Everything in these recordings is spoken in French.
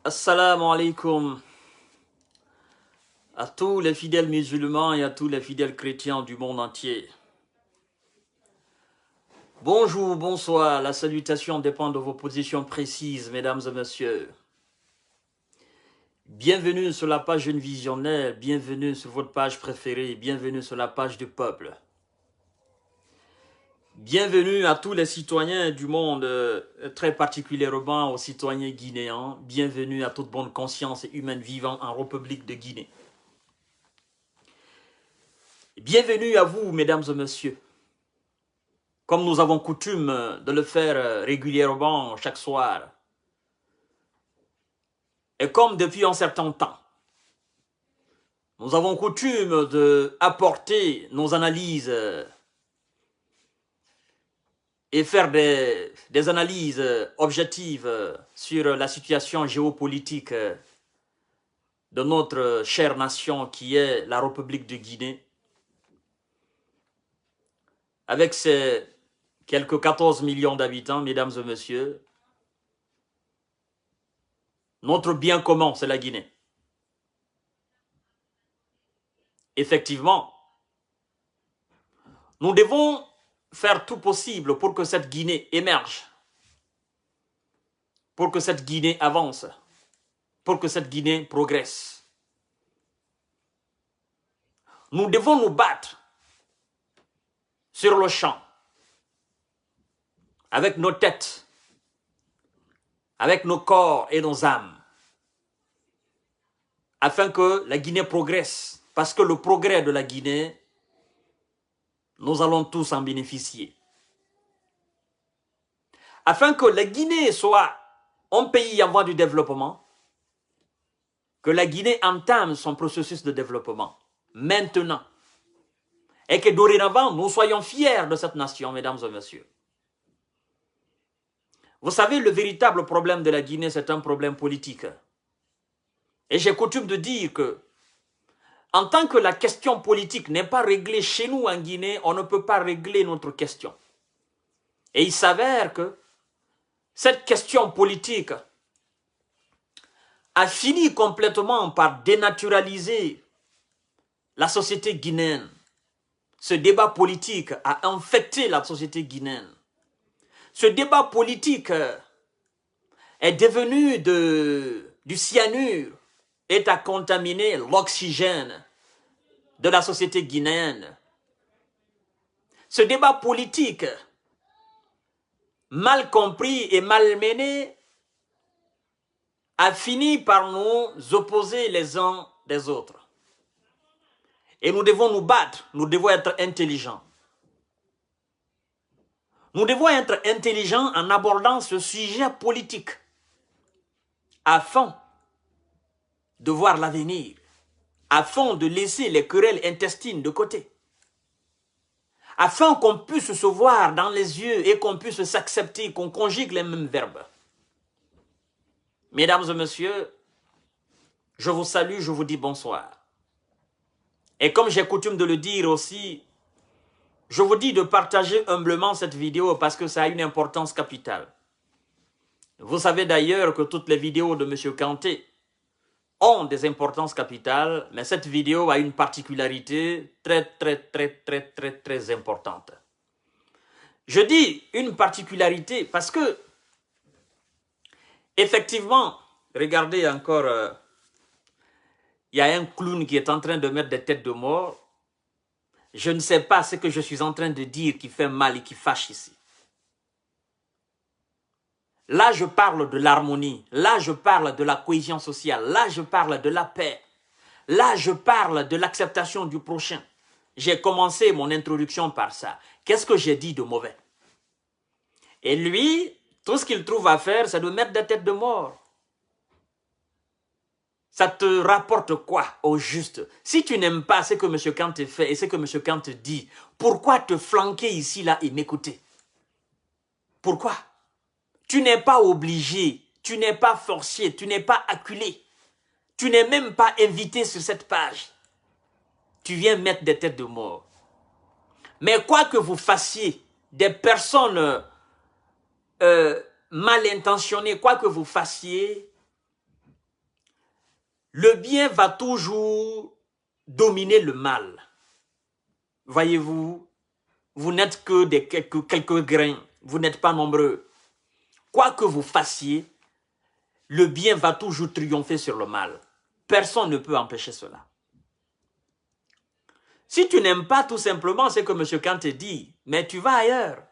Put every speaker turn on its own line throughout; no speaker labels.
Assalamu alaikum à tous les fidèles musulmans et à tous les fidèles chrétiens du monde entier. Bonjour, bonsoir, la salutation dépend de vos positions précises, mesdames et messieurs. Bienvenue sur la page Jeune Visionnaire, bienvenue sur votre page préférée, bienvenue sur la page du peuple. Bienvenue à tous les citoyens du monde, très particulièrement aux citoyens guinéens. Bienvenue à toute bonne conscience et humaine vivant en République de Guinée. Bienvenue à vous, mesdames et messieurs. Comme nous avons coutume de le faire régulièrement chaque soir. Et comme depuis un certain temps, nous avons coutume d'apporter nos analyses et faire des analyses objectives sur la situation géopolitique de notre chère nation qui est la République de Guinée, avec ses quelques 14 millions d'habitants, mesdames et messieurs. Notre bien commun, c'est la Guinée. Effectivement, nous devons faire tout possible pour que cette Guinée émerge, pour que cette Guinée avance, pour que cette Guinée progresse. Nous devons nous battre sur le champ, avec nos têtes, avec nos corps et nos âmes, afin que la Guinée progresse, parce que le progrès de la Guinée, nous allons tous en bénéficier. Afin que la Guinée soit un pays en voie de développement, que la Guinée entame son processus de développement, maintenant, et que dorénavant, nous soyons fiers de cette nation, mesdames et messieurs. Vous savez, le véritable problème de la Guinée, c'est un problème politique. Et j'ai coutume de dire que, en tant que la question politique n'est pas réglée chez nous en Guinée, on ne peut pas régler notre question. Et il s'avère que cette question politique a fini complètement par dénaturaliser la société guinéenne. Ce débat politique a infecté la société guinéenne. Ce débat politique est devenu du cyanure et a contaminé l'oxygène de la société guinéenne. Ce débat politique, mal compris et mal mené, a fini par nous opposer les uns des autres. Et nous devons nous battre, nous devons être intelligents. Nous devons être intelligents en abordant ce sujet politique afin de voir l'avenir, afin de laisser les querelles intestines de côté, afin qu'on puisse se voir dans les yeux et qu'on puisse s'accepter, qu'on conjugue les mêmes verbes. Mesdames et messieurs, je vous salue, je vous dis bonsoir. Et comme j'ai coutume de le dire aussi, je vous dis de partager humblement cette vidéo parce que ça a une importance capitale. Vous savez d'ailleurs que toutes les vidéos de M. Kanté ont des importances capitales, mais cette vidéo a une particularité très importante. Je dis une particularité parce que, effectivement, regardez encore, il y a un clown qui est en train de mettre des têtes de mort. Je ne sais pas ce que je suis en train de dire qui fait mal et qui fâche ici. Là, je parle de l'harmonie. Là, je parle de la cohésion sociale. Là, je parle de la paix. Là, je parle de l'acceptation du prochain. J'ai commencé mon introduction par ça. Qu'est-ce que j'ai dit de mauvais? Et lui, tout ce qu'il trouve à faire, c'est de mettre des têtes de mort. Ça te rapporte quoi au juste? Si tu n'aimes pas ce que M. Kanté fait et ce que M. Kanté dit, pourquoi te flanquer ici, là et m'écouter? Pourquoi? Tu n'es pas obligé, tu n'es pas forcé, tu n'es pas acculé. Tu n'es même pas invité sur cette page. Tu viens mettre des têtes de mort. Mais quoi que vous fassiez, des personnes mal intentionné, quoi que vous fassiez, le bien va toujours dominer le mal. Voyez-vous, vous n'êtes que quelques grains, vous n'êtes pas nombreux. Quoi que vous fassiez, le bien va toujours triompher sur le mal. Personne ne peut empêcher cela. Si tu n'aimes pas tout simplement ce que M. Kanté dit, mais tu vas ailleurs.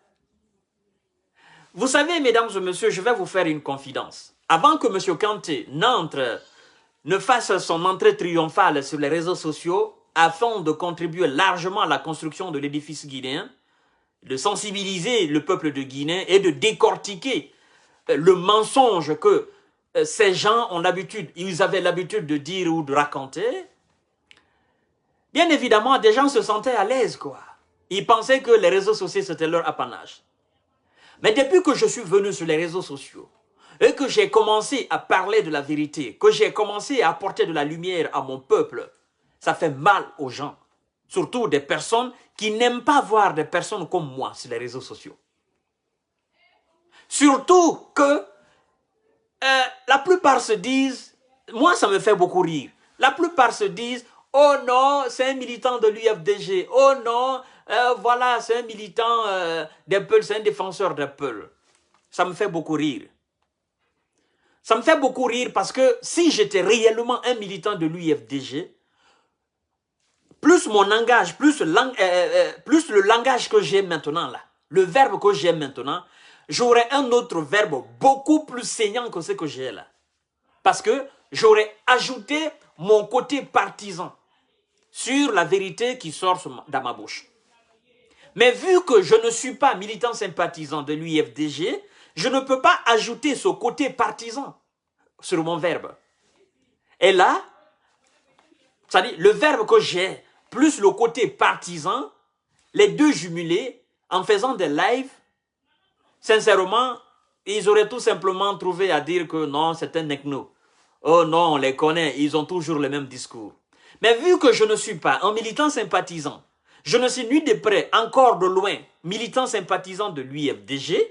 Vous savez, mesdames et messieurs, je vais vous faire une confidence. Avant que M. Kanté ne fasse son entrée triomphale sur les réseaux sociaux, afin de contribuer largement à la construction de l'édifice guinéen, de sensibiliser le peuple de Guinée et de décortiquer le mensonge que ces gens ont l'habitude, ils avaient l'habitude de dire ou de raconter, bien évidemment, des gens se sentaient à l'aise, quoi. Ils pensaient que les réseaux sociaux, c'était leur apanage. Mais depuis que je suis venu sur les réseaux sociaux et que j'ai commencé à parler de la vérité, que j'ai commencé à apporter de la lumière à mon peuple, ça fait mal aux gens. Surtout des personnes qui n'aiment pas voir des personnes comme moi sur les réseaux sociaux. Surtout que la plupart se disent, moi ça me fait beaucoup rire, la plupart se disent, oh non, c'est un militant de l'UFDG, oh non, voilà, c'est un militant d'Apple, c'est un défenseur d'Apple. Ça me fait beaucoup rire. Ça me fait beaucoup rire parce que si j'étais réellement un militant de l'UFDG, plus mon langage, plus le langage que j'ai maintenant là, le verbe que j'ai maintenant, j'aurais un autre verbe beaucoup plus saignant que ce que j'ai là. Parce que j'aurais ajouté mon côté partisan sur la vérité qui sort dans ma bouche. Mais vu que je ne suis pas militant sympathisant de l'UFDG, je ne peux pas ajouter ce côté partisan sur mon verbe. Et là, c'est-à-dire le verbe que j'ai, plus le côté partisan, les deux jumelés, en faisant des lives, sincèrement, ils auraient tout simplement trouvé à dire que non, c'est un ethno. Oh non, on les connaît, ils ont toujours le même discours. Mais vu que je ne suis pas un militant sympathisant, je ne suis ni de près, encore de loin, militant sympathisant de l'UFDG,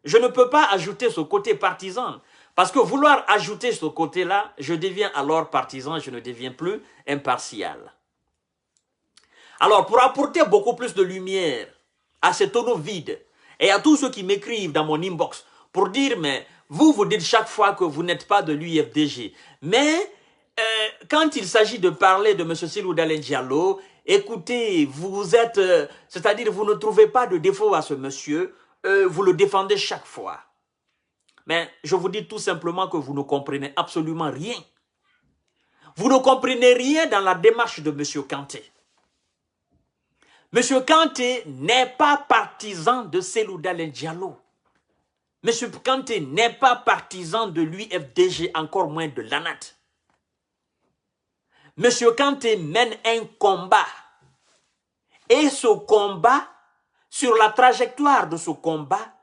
je ne peux pas ajouter ce côté partisan. Parce que vouloir ajouter ce côté-là, je deviens alors partisan, je ne deviens plus impartial. Alors, pour apporter beaucoup plus de lumière à ces tonneaux vides et à tous ceux qui m'écrivent dans mon inbox pour dire, mais vous dites chaque fois que vous n'êtes pas de l'UFDG. Mais quand il s'agit de parler de M. Cellou Dalein Diallo, écoutez, vous êtes, c'est-à-dire vous ne trouvez pas de défaut à ce monsieur, vous le défendez chaque fois. Mais je vous dis tout simplement que vous ne comprenez absolument rien. Vous ne comprenez rien dans la démarche de M. Kanté. M. Kanté n'est pas partisan de Cellou Dalein Diallo. M. Kanté n'est pas partisan de l'UFDG, encore moins de l'ANAT. M. Kanté mène un combat. Et ce combat, sur la trajectoire de ce combat,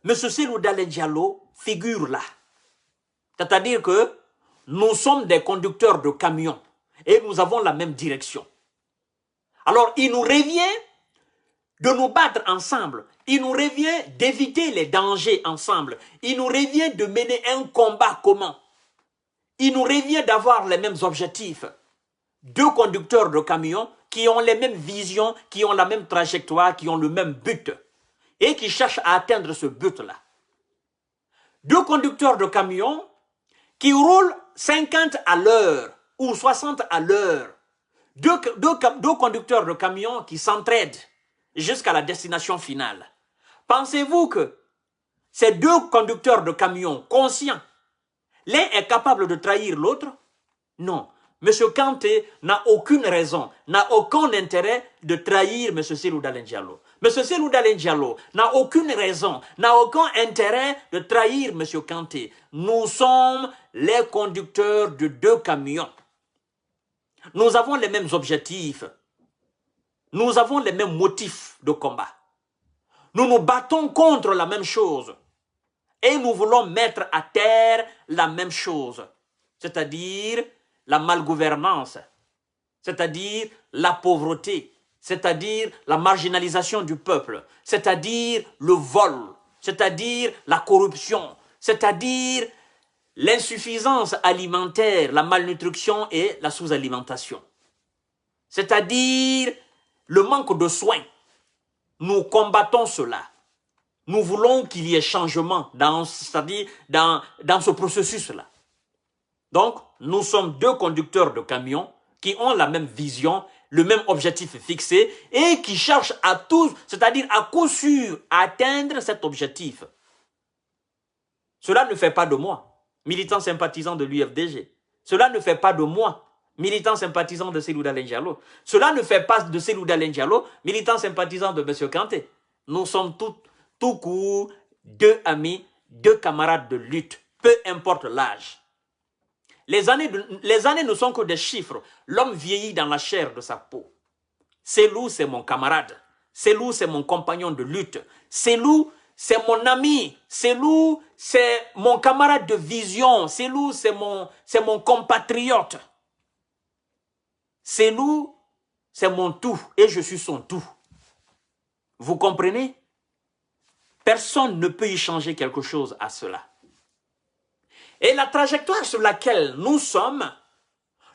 M. Cellou Dalein Diallo figure là. C'est-à-dire que nous sommes des conducteurs de camions et nous avons la même direction. Alors, il nous revient de nous battre ensemble. Il nous revient d'éviter les dangers ensemble. Il nous revient de mener un combat commun. Il nous revient d'avoir les mêmes objectifs. Deux conducteurs de camions qui ont les mêmes visions, qui ont la même trajectoire, qui ont le même but et qui cherchent à atteindre ce but-là. Deux conducteurs de camions qui roulent 50 à l'heure ou 60 à l'heure. Deux conducteurs de camions qui s'entraident jusqu'à la destination finale. Pensez-vous que ces deux conducteurs de camions conscients, l'un est capable de trahir l'autre? Non. M. Kanté n'a aucune raison, n'a aucun intérêt de trahir M. Cellou Dalein Diallo. M. Cellou Dalein Diallo n'a aucune raison, n'a aucun intérêt de trahir M. Kanté. Nous sommes les conducteurs de deux camions. Nous avons les mêmes objectifs. Nous avons les mêmes motifs de combat. Nous nous battons contre la même chose. Et nous voulons mettre à terre la même chose. C'est-à-dire la malgouvernance. C'est-à-dire la pauvreté. C'est-à-dire la marginalisation du peuple. C'est-à-dire le vol. c'est-à-dire la corruption, c'est-à-dire l'insuffisance alimentaire, la malnutrition et la sous-alimentation. C'est-à-dire le manque de soins. Nous combattons cela. Nous voulons qu'il y ait changement c'est-à-dire dans ce processus-là. Donc, nous sommes deux conducteurs de camions qui ont la même vision, le même objectif fixé et qui cherchent à tous, c'est-à-dire à coup sûr, à atteindre cet objectif. Cela ne fait pas de moi, militant sympathisant de l'UFDG. Cela ne fait pas de moi, militant sympathisant de Cellou Dalein Diallo. Cela ne fait pas de Cellou Dalein Diallo, militant sympathisant de M. Kanté. Nous sommes tout court deux amis, deux camarades de lutte, peu importe l'âge. Les années ne sont que des chiffres. L'homme vieillit dans la chair de sa peau. Cellou, c'est mon camarade. Cellou, c'est mon compagnon de lutte. Cellou, c'est mon ami. Cellou, c'est mon camarade de vision. Cellou, c'est mon compatriote. Cellou, c'est mon tout et je suis son tout. Vous comprenez? Personne ne peut y changer quelque chose à cela. Et la trajectoire sur laquelle nous sommes,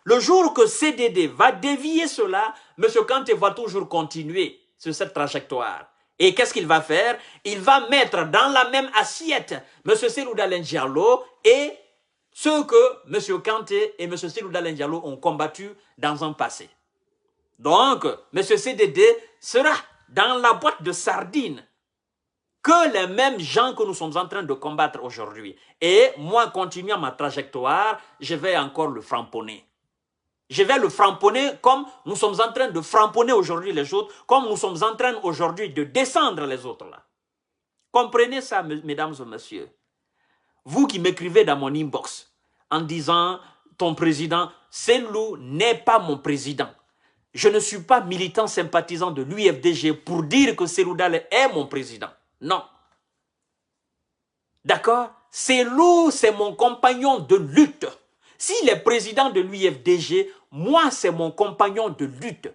le jour que CDD va dévier cela, M. Kanté va toujours continuer sur cette trajectoire. Et qu'est-ce qu'il va faire? Il va mettre dans la même assiette M. Cellou Dalein Diallo et ceux que M. Kanté et M. Cellou Dalein Diallo ont combattu dans un passé. Donc, M. CDD sera dans la boîte de sardines que les mêmes gens que nous sommes en train de combattre aujourd'hui. Et moi, continuant ma trajectoire, je vais encore le framponner. Je vais le framponner comme nous sommes en train de framponner aujourd'hui les autres, comme nous sommes en train aujourd'hui de descendre les autres là. Comprenez ça, mesdames et messieurs. Vous qui m'écrivez dans mon inbox en disant « ton président, Cellou n'est pas mon président ». Je ne suis pas militant sympathisant de l'UFDG pour dire que Cellou Dalein est mon président. Non. D'accord? Cellou, c'est mon compagnon de lutte. S'il est président de l'UFDG, moi, c'est mon compagnon de lutte.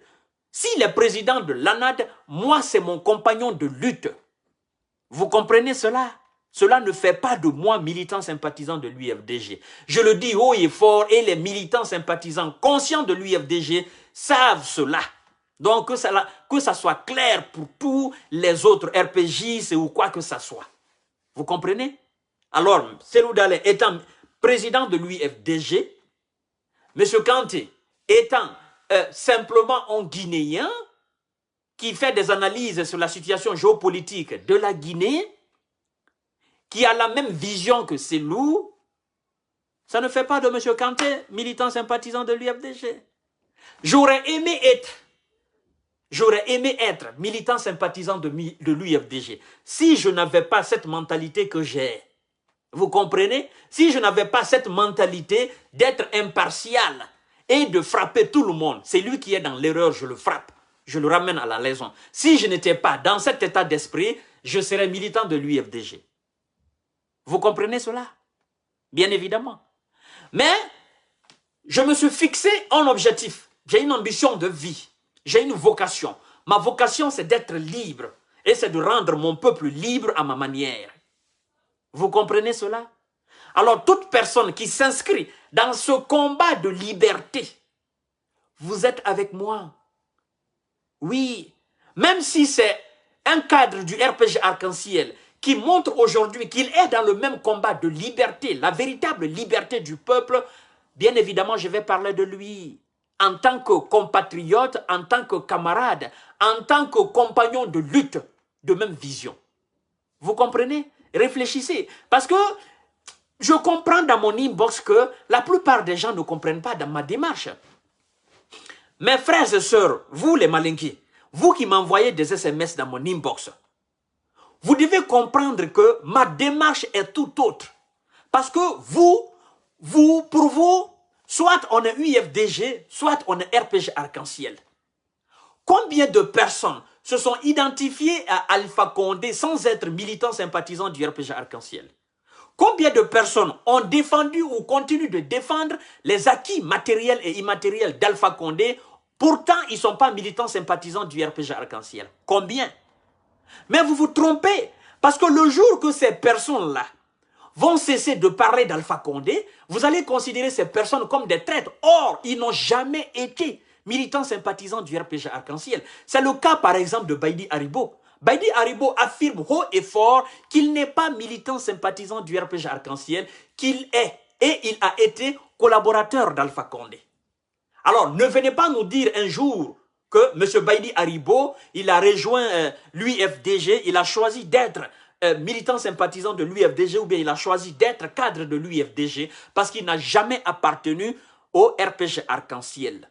S'il est président de l'ANAD, moi, c'est mon compagnon de lutte. Vous comprenez cela? Cela ne fait pas de moi militant sympathisant de l'UFDG. Je le dis haut et fort et les militants sympathisants conscients de l'UFDG savent cela. Donc que ça soit clair pour tous les autres RPJ ou quoi que ça soit. Vous comprenez? Alors, Cellou Dalein étant président de l'UFDG, M. Kanté étant simplement un Guinéen qui fait des analyses sur la situation géopolitique de la Guinée, qui a la même vision que Cellou, ça ne fait pas de M. Kanté militant sympathisant de l'UFDG. J'aurais aimé être militant sympathisant de l'UFDG si je n'avais pas cette mentalité que j'ai. Vous comprenez? Si je n'avais pas cette mentalité d'être impartial et de frapper tout le monde, c'est lui qui est dans l'erreur, je le frappe, je le ramène à la raison. Si je n'étais pas dans cet état d'esprit, je serais militant de l'UFDG. Vous comprenez cela? Bien évidemment. Mais je me suis fixé un objectif. J'ai une ambition de vie. J'ai une vocation. Ma vocation, c'est d'être libre. Et c'est de rendre mon peuple libre à ma manière. Vous comprenez cela? Alors, toute personne qui s'inscrit dans ce combat de liberté, vous êtes avec moi. Oui. Même si c'est un cadre du RPG Arc-en-Ciel qui montre aujourd'hui qu'il est dans le même combat de liberté, la véritable liberté du peuple, bien évidemment, je vais parler de lui. En tant que compatriote, en tant que camarade, en tant que compagnon de lutte, de même vision. Vous comprenez? Réfléchissez. Parce que je comprends dans mon inbox que la plupart des gens ne comprennent pas dans ma démarche. Mes frères et sœurs, vous les Malinki, vous qui m'envoyez des SMS dans mon inbox, vous devez comprendre que ma démarche est tout autre. Parce que pour vous, soit on est UFDG, soit on est RPG Arc-en-Ciel. Combien de personnes se sont identifiées à Alpha Condé sans être militants sympathisants du RPG Arc-en-Ciel? Combien de personnes ont défendu ou continuent de défendre les acquis matériels et immatériels d'Alpha Condé, pourtant ils ne sont pas militants sympathisants du RPG Arc-en-Ciel? Combien? Mais vous vous trompez, Parce que le jour que ces personnes-là vont cesser de parler d'Alpha Condé, vous allez considérer ces personnes comme des traîtres. Or, ils n'ont jamais été militants sympathisants du RPG Arc-en-Ciel. C'est le cas, par exemple, de Baïdi Haribo. Baïdi Haribo affirme haut et fort qu'il n'est pas militant sympathisant du RPG Arc-en-Ciel, qu'il est, et il a été collaborateur d'Alpha Condé. Alors, ne venez pas nous dire un jour que M. Baïdi Haribo, il a rejoint l'UFDG, il a choisi d'être militant sympathisant de l'UFDG ou bien il a choisi d'être cadre de l'UFDG parce qu'il n'a jamais appartenu au RPG Arc-en-Ciel.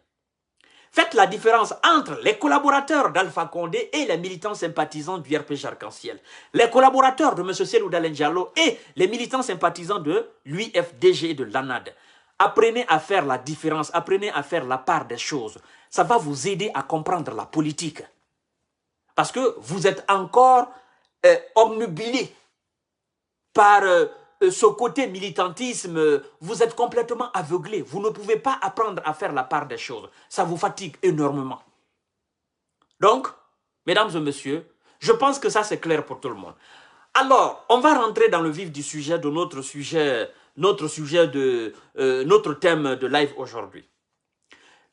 Faites la différence entre les collaborateurs d'Alpha Condé et les militants sympathisants du RPG Arc-en-Ciel. Les collaborateurs de M. Cellou Dalein Diallo et les militants sympathisants de l'UFDG et de l'ANAD. Apprenez à faire la différence, apprenez à faire la part des choses. Ça va vous aider à comprendre la politique. Parce que vous êtes encore obnubilé par ce côté militantisme. Vous êtes complètement aveuglé. Vous ne pouvez pas apprendre à faire la part des choses. Ça vous fatigue énormément. Donc, mesdames et messieurs, je pense que ça c'est clair pour tout le monde. Alors, on va rentrer dans le vif du sujet de notre thème de live aujourd'hui.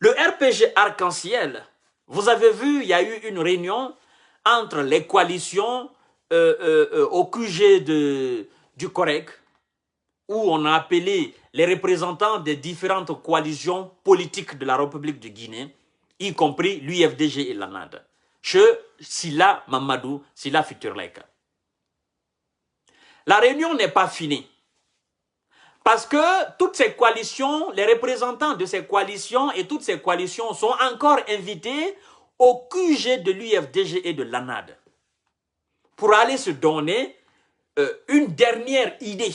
Le RPG Arc-en-Ciel, vous avez vu, il y a eu une réunion entre les coalitions au QG du COREG, où on a appelé les représentants des différentes coalitions politiques de la République de Guinée, y compris l'UFDG et l'ANAD, chez Silla Mamadou, Silla Futurleka. La réunion n'est pas finie. Parce que toutes ces coalitions, les représentants de ces coalitions et toutes ces coalitions sont encore invités au QG de l'UFDG et de l'ANAD pour aller se donner une dernière idée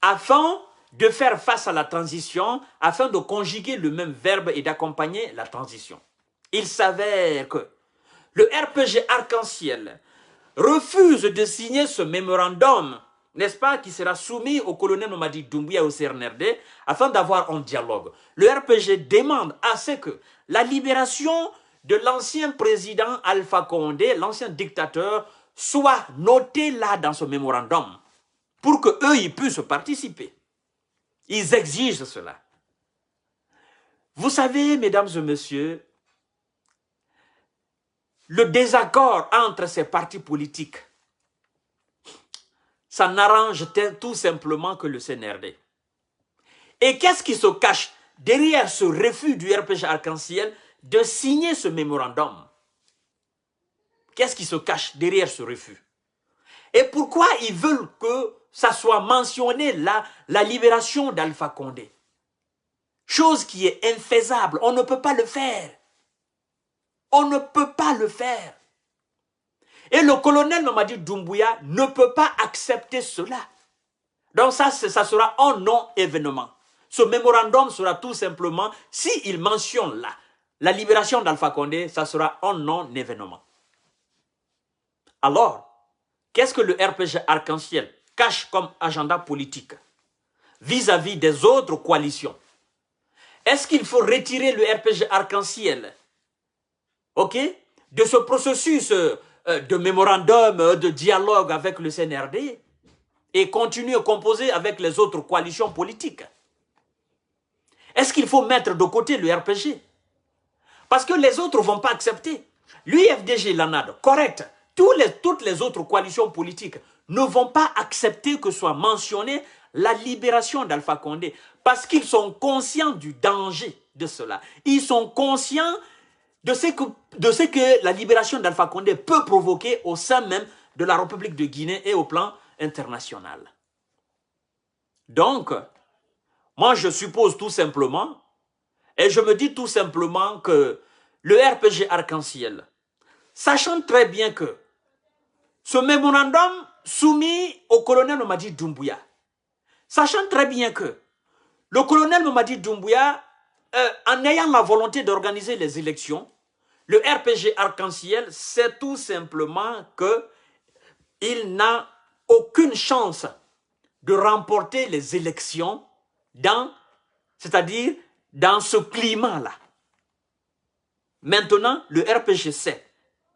afin de faire face à la transition, afin de conjuguer le même verbe et d'accompagner la transition. Il s'avère que le RPG Arc-en-Ciel refuse de signer ce mémorandum, n'est-ce pas, qui sera soumis au colonel Mamadi Doumbouya au CNRD afin d'avoir un dialogue. Le RPG demande à ce que la libération de l'ancien président Alpha Condé, l'ancien dictateur, soit notée là dans ce mémorandum pour qu'eux, ils puissent participer. Ils exigent cela. Vous savez, mesdames et messieurs, le désaccord entre ces partis politiques, ça n'arrange tout simplement que le CNRD. Et qu'est-ce qui se cache derrière ce refus du RPG Arc-en-Ciel de signer ce mémorandum? Qu'est-ce qui se cache derrière ce refus? Et pourquoi ils veulent que ça soit mentionné là, la libération d'Alpha Condé? Chose qui est infaisable, on ne peut pas le faire. On ne peut pas le faire. Et le colonel Mamadi Doumbouya ne peut pas accepter cela. Donc ça sera un non-événement. Ce mémorandum sera tout simplement, s'il mentionne là, la libération d'Alpha Condé, ça sera un non-événement. Alors, qu'est-ce que le RPG Arc-en-Ciel cache comme agenda politique vis-à-vis des autres coalitions? Est-ce qu'il faut retirer le RPG Arc-en-Ciel, ok, de ce processus de mémorandum, de dialogue avec le CNRD et continuer à composer avec les autres coalitions politiques? Est-ce qu'il faut mettre de côté le RPG? Parce que les autres ne vont pas accepter. L'UFDG, l'ANAD, correct. Toutes les autres coalitions politiques ne vont pas accepter que soit mentionnée la libération d'Alpha Condé parce qu'ils sont conscients du danger de cela. Ils sont conscients de ce que la libération d'Alpha Condé peut provoquer au sein même de la République de Guinée et au plan international. Donc, moi je suppose tout simplement, et je me dis tout simplement que le RPG Arc-en-Ciel, sachant très bien que ce mémorandum soumis au colonel Mamadi Doumbouya, sachant très bien que le colonel Mamadi Doumbouya, en ayant la volonté d'organiser les élections, le RPG Arc-en-Ciel sait tout simplement qu'il n'a aucune chance de remporter les élections c'est-à-dire dans ce climat-là. Maintenant, le RPG sait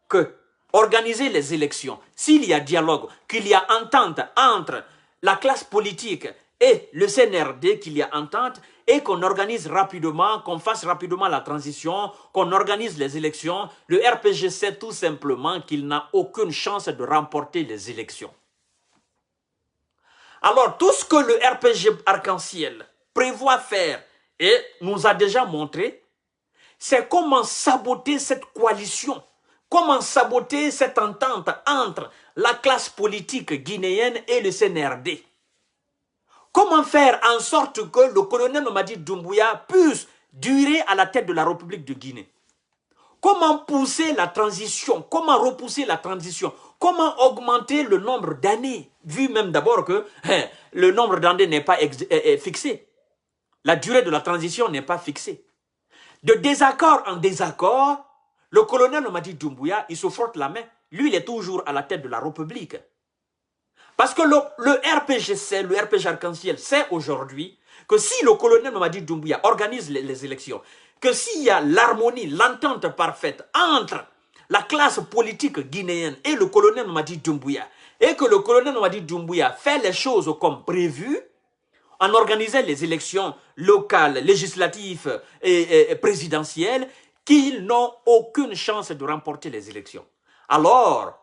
que organiser les élections, s'il y a dialogue, qu'il y a entente entre la classe politique et le CNRD, qu'il y a entente, et qu'on organise rapidement, qu'on fasse rapidement la transition, qu'on organise les élections, le RPG sait tout simplement qu'il n'a aucune chance de remporter les élections. Alors, tout ce que le RPG Arc-en-Ciel prévoit faire et nous a déjà montré, c'est comment saboter cette coalition, comment saboter cette entente entre la classe politique guinéenne et le CNRD. Comment faire en sorte que le colonel Mamadi Doumbouya puisse durer à la tête de la République de Guinée? Comment pousser la transition? Comment repousser la transition? Comment augmenter le nombre d'années? Vu même d'abord que le nombre d'années n'est pas fixé. La durée de la transition n'est pas fixée. De désaccord en désaccord, le colonel Mamadi Doumbouya, il se frotte la main. Lui, il est toujours à la tête de la République. Parce que le RPG, le RPG Arc-en-Ciel, sait aujourd'hui que si le colonel Mamadi Doumbouya organise les élections, que s'il y a l'harmonie, l'entente parfaite entre la classe politique guinéenne et le colonel Mamadi Doumbouya, et que le colonel Mamadi Doumbouya fait les choses comme prévu, en organisant les élections locales, législatives et présidentielles, qu'ils n'ont aucune chance de remporter les élections. Alors,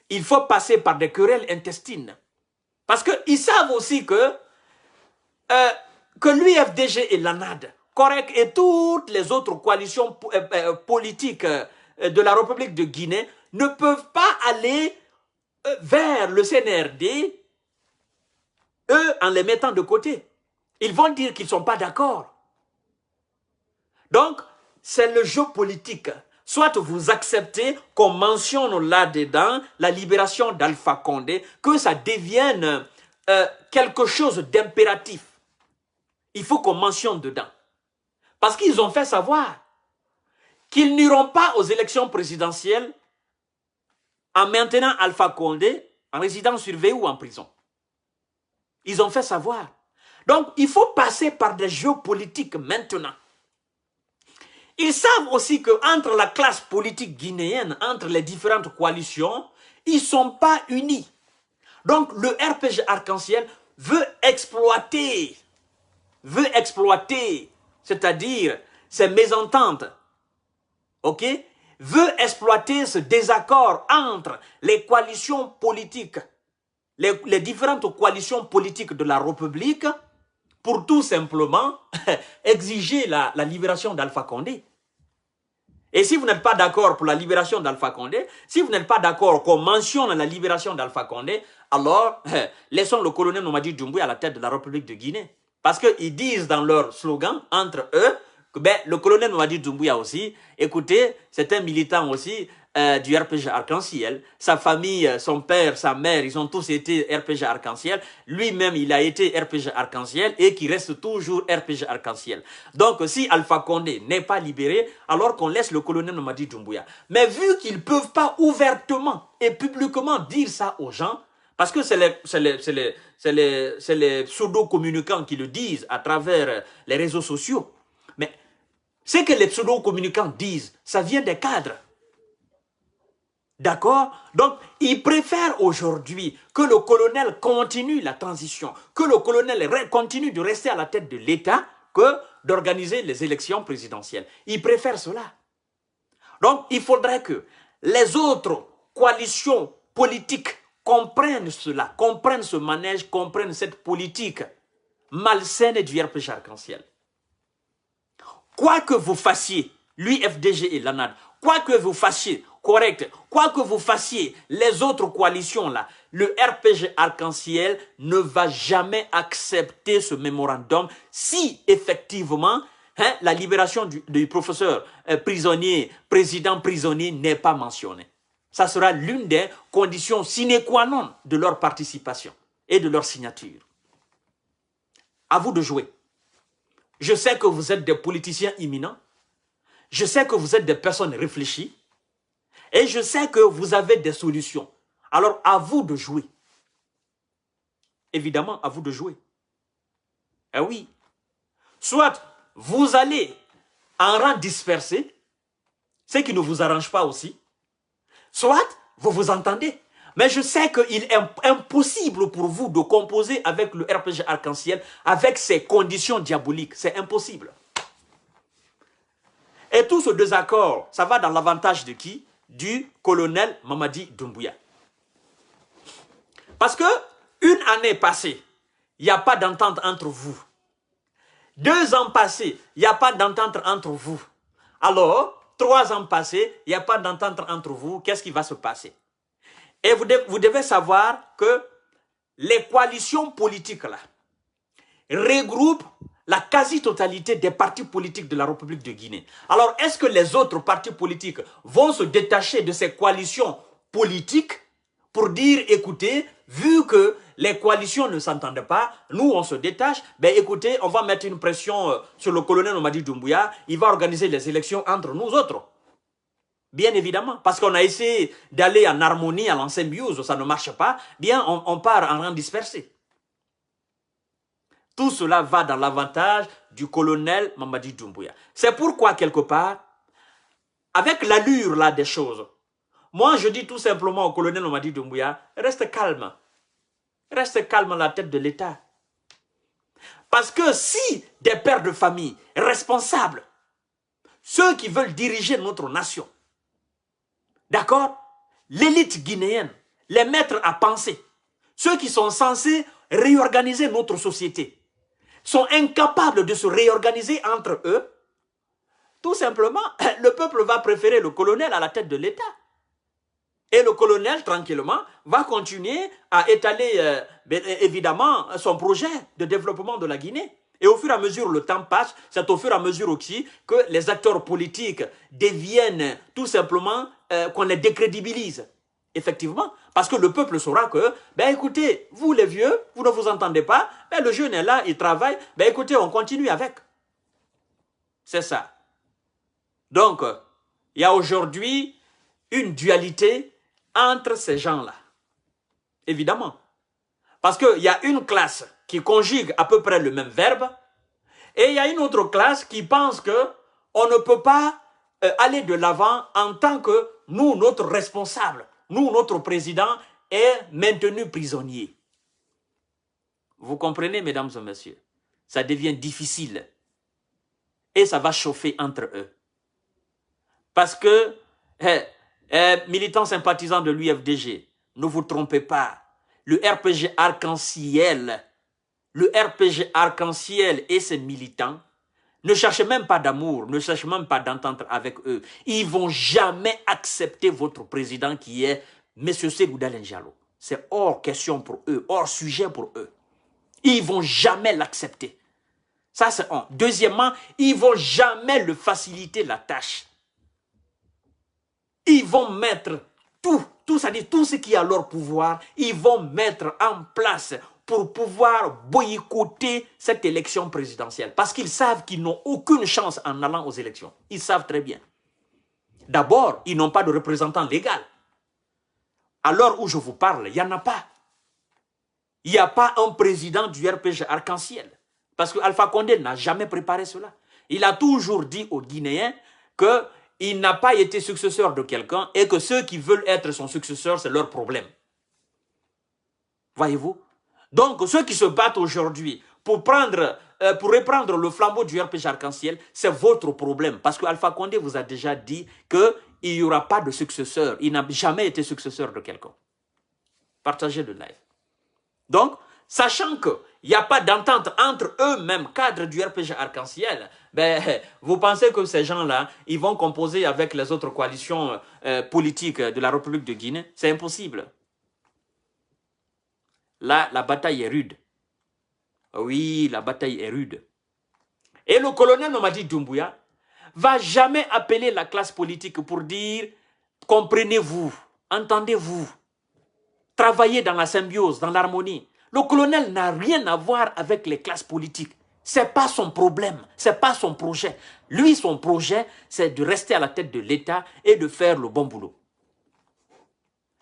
il faut passer par des querelles intestines. Parce qu'ils savent aussi que l'UFDG et l'ANAD, correct, et toutes les autres coalitions politiques de la République de Guinée ne peuvent pas aller vers le CNRD, eux, en les mettant de côté. Ils vont dire qu'ils ne sont pas d'accord. Donc, c'est le jeu politique. Soit vous acceptez qu'on mentionne là-dedans la libération d'Alpha Condé, que ça devienne quelque chose d'impératif. Il faut qu'on mentionne dedans. Parce qu'ils ont fait savoir qu'ils n'iront pas aux élections présidentielles en maintenant Alpha Condé en résidence surveillée ou en prison. Ils ont fait savoir. Donc, il faut passer par des jeux politiques maintenant. Ils savent aussi qu'entre la classe politique guinéenne, entre les différentes coalitions, ils ne sont pas unis. Donc, le RPG Arc-en-Ciel veut exploiter, c'est-à-dire ces mésententes, ok, veut exploiter ce désaccord entre les coalitions politiques, les différentes coalitions politiques de la République, pour tout simplement exiger la libération d'Alpha Condé. Et si vous n'êtes pas d'accord pour la libération d'Alpha Condé, si vous n'êtes pas d'accord qu'on mentionne la libération d'Alpha Condé, alors laissons le colonel Mamadi Doumbouya à la tête de la République de Guinée. Parce qu'ils disent dans leur slogan, entre eux, que le colonel Mamadi Doumbouya aussi, écoutez, c'est un militant aussi du RPG Arc-en-Ciel. Sa famille, son père, sa mère, ils ont tous été RPG Arc-en-Ciel. Lui-même, il a été RPG Arc-en-Ciel et qui reste toujours RPG Arc-en-Ciel. Donc, si Alpha Condé n'est pas libéré, alors qu'on laisse le colonel Mamadi Doumbouya. Mais vu qu'ils ne peuvent pas ouvertement et publiquement dire ça aux gens, parce que c'est les pseudo-communicants qui le disent à travers les réseaux sociaux. Mais ce que les pseudo-communicants disent, ça vient des cadres. D'accord? Donc, ils préfèrent aujourd'hui que le colonel continue la transition, que le colonel continue de rester à la tête de l'État, que d'organiser les élections présidentielles. Ils préfèrent cela. Donc, il faudrait que les autres coalitions politiques comprennent cela, comprennent ce manège, comprennent cette politique malsaine du RPG Arc-en-Ciel. Quoi que vous fassiez, l'UFDG et l'ANAD, quoi que vous fassiez, correct, quoi que vous fassiez, les autres coalitions là, le RPG Arc-en-Ciel ne va jamais accepter ce mémorandum si effectivement la libération du professeur prisonnier, président prisonnier n'est pas mentionnée. Ça sera l'une des conditions sine qua non de leur participation et de leur signature. À vous de jouer. Je sais que vous êtes des politiciens imminents. Je sais que vous êtes des personnes réfléchies. Et je sais que vous avez des solutions. Alors, à vous de jouer. Évidemment, à vous de jouer. Eh oui. Soit vous allez en rang dispersé, ce qui ne vous arrange pas aussi. Soit vous vous entendez. Mais je sais qu'il est impossible pour vous de composer avec le RPG Arc-en-Ciel, avec ces conditions diaboliques. C'est impossible. Et tout ce désaccord, ça va dans l'avantage de qui? Du colonel Mamadi Doumbouya. Parce que une année passée, il n'y a pas d'entente entre vous. 2 ans passés, il n'y a pas d'entente entre vous. Alors, 3 ans passés, il n'y a pas d'entente entre vous. Qu'est-ce qui va se passer? Et vous devez savoir que les coalitions politiques là regroupent la quasi-totalité des partis politiques de la République de Guinée. Alors, est-ce que les autres partis politiques vont se détacher de ces coalitions politiques pour dire, écoutez, vu que les coalitions ne s'entendent pas, nous on se détache, ben écoutez, on va mettre une pression sur le colonel Mamadi Doumbouya, il va organiser les élections entre nous autres. Bien évidemment, parce qu'on a essayé d'aller en harmonie, en symbiose, ça ne marche pas, bien on part en rang dispersé. Tout cela va dans l'avantage du colonel Mamadi Doumbouya. C'est pourquoi, quelque part, avec l'allure là des choses, moi je dis tout simplement au colonel Mamadi Doumbouya, reste calme. Reste calme à la tête de l'État. Parce que si des pères de famille responsables, ceux qui veulent diriger notre nation, d'accord, l'élite guinéenne, les maîtres à penser, ceux qui sont censés réorganiser notre société, sont incapables de se réorganiser entre eux, tout simplement, le peuple va préférer le colonel à la tête de l'État. Et le colonel, tranquillement, va continuer à étaler, évidemment, son projet de développement de la Guinée. Et au fur et à mesure le temps passe, c'est au fur et à mesure aussi que les acteurs politiques deviennent tout simplement, qu'on les décrédibilise. Effectivement, parce que le peuple saura que, ben écoutez, vous les vieux, vous ne vous entendez pas, ben le jeune est là, il travaille, ben écoutez, on continue avec. C'est ça. Donc, il y a aujourd'hui une dualité entre ces gens-là. Évidemment. Parce qu'il y a une classe qui conjugue à peu près le même verbe, et il y a une autre classe qui pense qu'on ne peut pas aller de l'avant en tant que nous, notre responsable, nous, notre président, est maintenu prisonnier. Vous comprenez, mesdames et messieurs? Ça devient difficile. Et ça va chauffer entre eux. Parce que, militants sympathisants de l'UFDG, ne vous trompez pas. Le RPG Arc-en-Ciel, et ses militants ne cherchent même pas d'amour, ne cherchent même pas d'entente avec eux. Ils ne vont jamais accepter votre président qui est M. Sékou Dalein Diallo. C'est hors question pour eux, hors sujet pour eux. Ils ne vont jamais l'accepter. Ça, c'est un. Deuxièmement, ils ne vont jamais le faciliter la tâche. Ils vont mettre tout ce qui est à leur pouvoir, ils vont mettre en place pour pouvoir boycotter cette élection présidentielle. Parce qu'ils savent qu'ils n'ont aucune chance en allant aux élections. Ils savent très bien. D'abord, ils n'ont pas de représentant légal. À l'heure où je vous parle, il n'y en a pas. Il n'y a pas un président du RPG Arc-en-Ciel. Parce que Alpha Condé n'a jamais préparé cela. Il a toujours dit aux Guinéens qu'il n'a pas été successeur de quelqu'un et que ceux qui veulent être son successeur, c'est leur problème. Voyez-vous? Donc, ceux qui se battent aujourd'hui pour reprendre le flambeau du RPG Arc-en-Ciel, c'est votre problème. Parce que Alpha Condé vous a déjà dit qu'il n'y aura pas de successeur. Il n'a jamais été successeur de quelqu'un. Partagez le live. Donc, sachant qu'il n'y a pas d'entente entre eux-mêmes, cadres du RPG Arc-en-Ciel, ben, vous pensez que ces gens-là, ils vont composer avec les autres coalitions politiques de la République de Guinée? C'est impossible. Là, la bataille est rude. Oui, la bataille est rude. Et le colonel Mamadi Doumbouya va jamais appeler la classe politique pour dire « comprenez-vous, entendez-vous, travaillez dans la symbiose, dans l'harmonie ». Le colonel n'a rien à voir avec les classes politiques. Ce n'est pas son problème, ce n'est pas son projet. Lui, son projet, c'est de rester à la tête de l'État et de faire le bon boulot.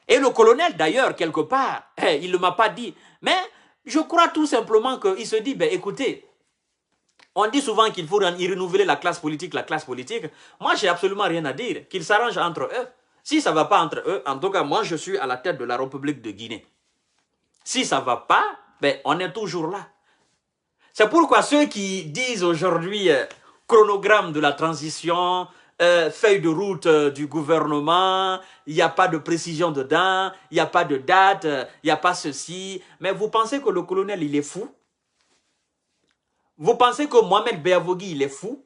Et le colonel, d'ailleurs, quelque part, il ne m'a pas dit, mais je crois tout simplement qu'il se dit, ben, écoutez, on dit souvent qu'il faut y renouveler la classe politique. Moi, j'ai absolument rien à dire, qu'ils s'arrangent entre eux. Si ça ne va pas entre eux, en tout cas, moi, je suis à la tête de la République de Guinée. Si ça ne va pas, ben, on est toujours là. C'est pourquoi ceux qui disent aujourd'hui chronogramme de la transition, feuille de route du gouvernement, il n'y a pas de précision dedans, il n'y a pas de date, il n'y a pas ceci. Mais vous pensez que le colonel, il est fou? Vous pensez que Mohamed Beavogui, il est fou?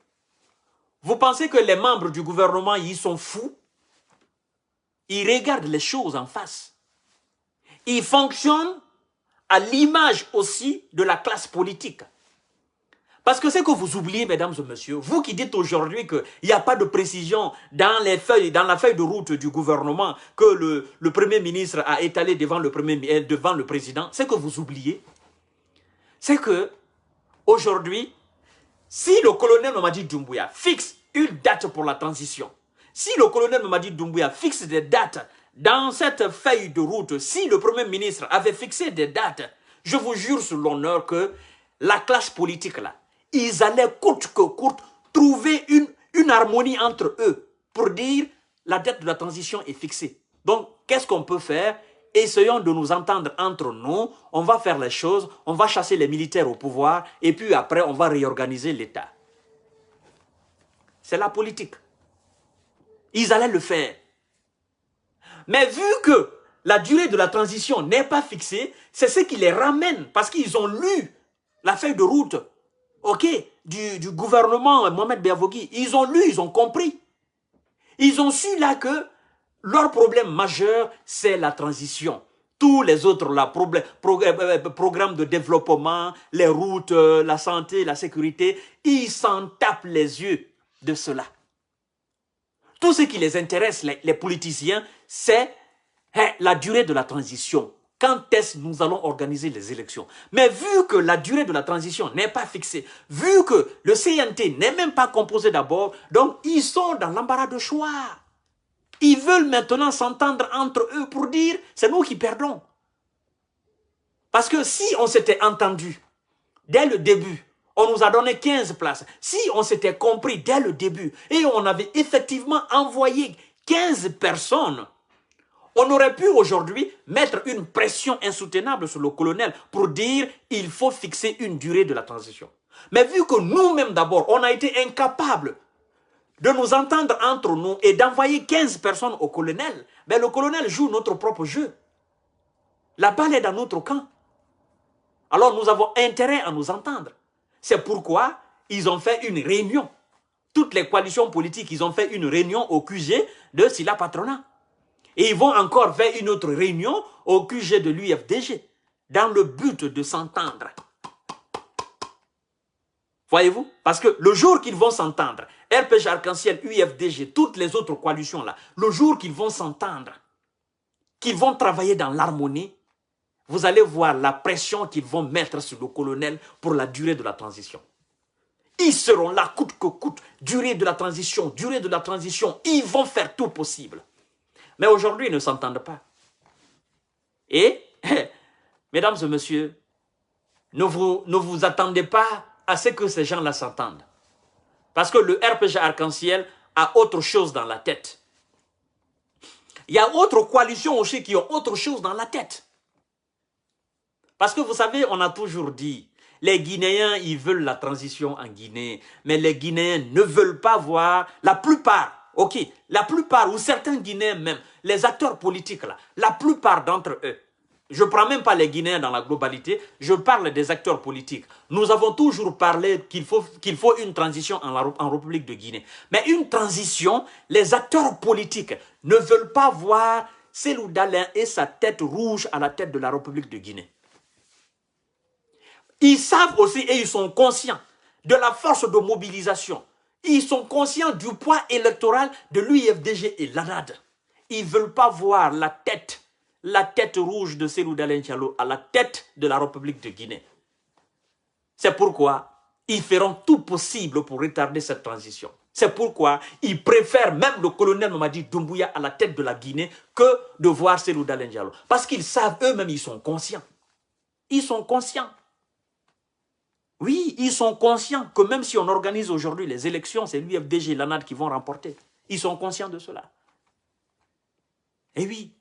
Vous pensez que les membres du gouvernement, ils sont fous? Ils regardent les choses en face. Ils fonctionnent à l'image aussi de la classe politique. Parce que c'est que vous oubliez, mesdames et messieurs, vous qui dites aujourd'hui qu'il n'y a pas de précision dans la feuille de route du gouvernement que le Premier ministre a étalé devant le président, c'est que vous oubliez. C'est que aujourd'hui, si le colonel Mamadi Doumbouya fixe une date pour la transition, si le colonel Mamadi Doumbouya fixe des dates dans cette feuille de route, si le Premier ministre avait fixé des dates, je vous jure sur l'honneur que la classe politique là, ils allaient coûte que coûte trouver une harmonie entre eux pour dire la date de la transition est fixée. Donc, qu'est-ce qu'on peut faire? Essayons de nous entendre entre nous, on va faire les choses, on va chasser les militaires au pouvoir et puis après on va réorganiser l'État. C'est la politique. Ils allaient le faire. Mais vu que la durée de la transition n'est pas fixée, c'est ce qui les ramène parce qu'ils ont lu la feuille de route du gouvernement Mohamed Beavogui. Ils ont lu, ils ont compris. Ils ont su là que leur problème majeur, c'est la transition. Tous les autres là, programmes de développement, les routes, la santé, la sécurité, ils s'en tapent les yeux de cela. Tout ce qui les intéresse, les politiciens, c'est la durée de la transition. Quand est-ce que nous allons organiser les élections? Mais vu que la durée de la transition n'est pas fixée, vu que le CNT n'est même pas composé d'abord, donc ils sont dans l'embarras de choix. Ils veulent maintenant s'entendre entre eux pour dire, c'est nous qui perdons. Parce que si on s'était entendu dès le début, on nous a donné 15 places. Si on s'était compris dès le début et on avait effectivement envoyé 15 personnes, on aurait pu aujourd'hui mettre une pression insoutenable sur le colonel pour dire il faut fixer une durée de la transition. Mais vu que nous-mêmes d'abord, on a été incapables de nous entendre entre nous et d'envoyer 15 personnes au colonel, ben le colonel joue notre propre jeu. La balle est dans notre camp. Alors nous avons intérêt à nous entendre. C'est pourquoi ils ont fait une réunion. Toutes les coalitions politiques, ils ont fait une réunion au QG de Silla Patronat. Et ils vont encore faire une autre réunion au QG de l'UFDG, dans le but de s'entendre. Voyez-vous? Parce que le jour qu'ils vont s'entendre, RPG Arc-en-Ciel, UFDG, toutes les autres coalitions-là, le jour qu'ils vont s'entendre, qu'ils vont travailler dans l'harmonie, vous allez voir la pression qu'ils vont mettre sur le colonel pour la durée de la transition. Ils seront là, coûte que coûte, durée de la transition, ils vont faire tout possible. Mais aujourd'hui, ils ne s'entendent pas. Et, mesdames et messieurs, ne vous attendez pas à ce que ces gens-là s'entendent. Parce que le RPG Arc-en-Ciel a autre chose dans la tête. Il y a autre coalition aussi qui ont autre chose dans la tête. Parce que vous savez, on a toujours dit, les Guinéens, ils veulent la transition en Guinée, mais les Guinéens ne veulent pas voir, la plupart ou certains Guinéens même, les acteurs politiques là, la plupart d'entre eux, je ne prends même pas les Guinéens dans la globalité, je parle des acteurs politiques. Nous avons toujours parlé qu'il faut une transition en République de Guinée. Mais une transition, les acteurs politiques ne veulent pas voir Cellou Dalein et sa tête rouge à la tête de la République de Guinée. Ils savent aussi et ils sont conscients de la force de mobilisation. Ils sont conscients du poids électoral de l'UFDG et l'ANAD. Ils ne veulent pas voir la tête rouge de Cellou Dalein Diallo à la tête de la République de Guinée. C'est pourquoi ils feront tout possible pour retarder cette transition. C'est pourquoi ils préfèrent même le colonel Mamadi Doumbouya à la tête de la Guinée que de voir Cellou Dalein Diallo. Parce qu'ils savent eux-mêmes, ils sont conscients. Ils sont conscients. Oui, ils sont conscients que même si on organise aujourd'hui les élections, c'est l'UFDG et l'ANAD qui vont remporter. Ils sont conscients de cela. Eh oui.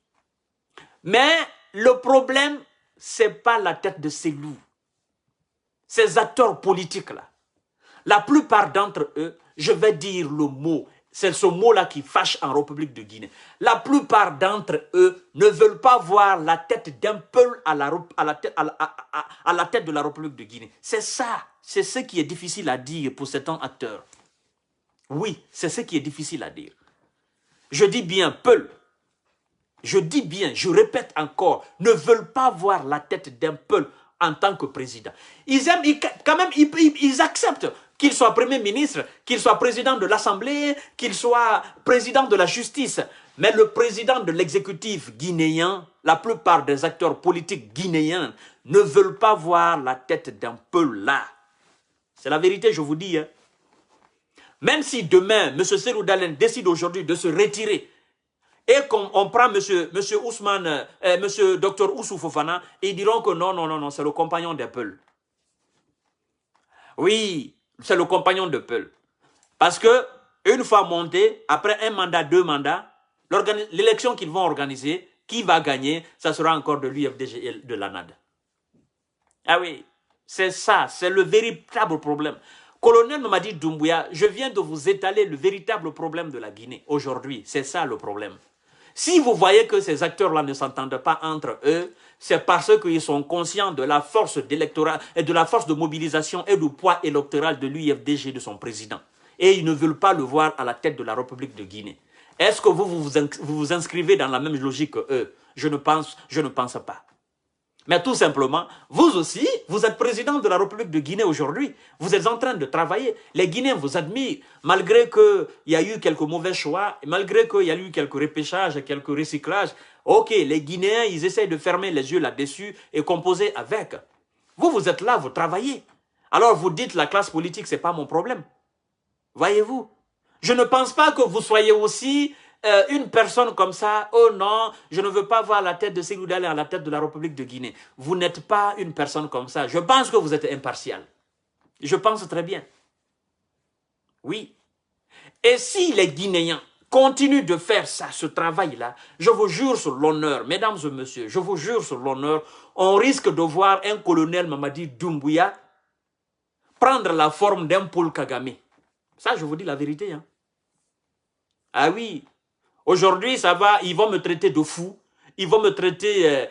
Mais le problème, ce n'est pas la tête de ces loups. Ces acteurs politiques-là. La plupart d'entre eux, je vais dire le mot, c'est ce mot-là qui fâche en République de Guinée. La plupart d'entre eux ne veulent pas voir la tête d'un peuple à la tête de la République de Guinée. C'est ça, c'est ce qui est difficile à dire pour certains acteurs. Oui, c'est ce qui est difficile à dire. Je dis bien peuple. Je dis bien, je répète encore, ne veulent pas voir la tête d'un peuple en tant que président. Ils aiment, quand même, ils acceptent qu'il soit premier ministre, qu'il soit président de l'Assemblée, qu'il soit président de la justice. Mais le président de l'exécutif guinéen, la plupart des acteurs politiques guinéens ne veulent pas voir la tête d'un peuple là. C'est la vérité, je vous dis. Hein. Même si demain, M. Cellou Dalein décide aujourd'hui de se retirer, et qu'on prend monsieur Ousmane, monsieur Dr Oussou Fofana, ils diront que non, c'est le compagnon des Peuls. Oui, c'est le compagnon de Peuls. Parce que, une fois monté, après un mandat, 2 mandats, l'élection qu'ils vont organiser, qui va gagner, ça sera encore de l'UFDG et de l'ANAD. Ah oui, c'est ça, c'est le véritable problème. Colonel Mamadi Doumbouya, je viens de vous étaler le véritable problème de la Guinée aujourd'hui. C'est ça le problème. Si vous voyez que ces acteurs-là ne s'entendent pas entre eux, c'est parce qu'ils sont conscients de la force d'électorat et de la force de mobilisation et du poids électoral de l'UFDG de son président. Et ils ne veulent pas le voir à la tête de la République de Guinée. Est-ce que vous inscrivez dans la même logique qu'eux? Je ne pense pas. Mais tout simplement, vous aussi, vous êtes président de la République de Guinée aujourd'hui. Vous êtes en train de travailler. Les Guinéens vous admirent. Malgré qu'il y a eu quelques mauvais choix, malgré qu'il y a eu quelques repêchages, quelques recyclages. Ok, les Guinéens, ils essayent de fermer les yeux là-dessus et composer avec. Vous, vous êtes là, vous travaillez. Alors vous dites la classe politique, ce n'est pas mon problème. Voyez-vous? Je ne pense pas que vous soyez aussi... une personne comme ça, oh non, je ne veux pas voir la tête de Cellou Dalein à la tête de la République de Guinée. Vous n'êtes pas une personne comme ça. Je pense que vous êtes impartial. Je pense très bien. Oui. Et si les Guinéens continuent de faire ça, ce travail-là, je vous jure sur l'honneur, mesdames et messieurs, je vous jure sur l'honneur, on risque de voir un colonel Mamadi Doumbouya prendre la forme d'un Paul Kagame. Ça, je vous dis la vérité. Hein. Ah oui. Aujourd'hui, ça va, ils vont me traiter de fou. Ils vont me traiter,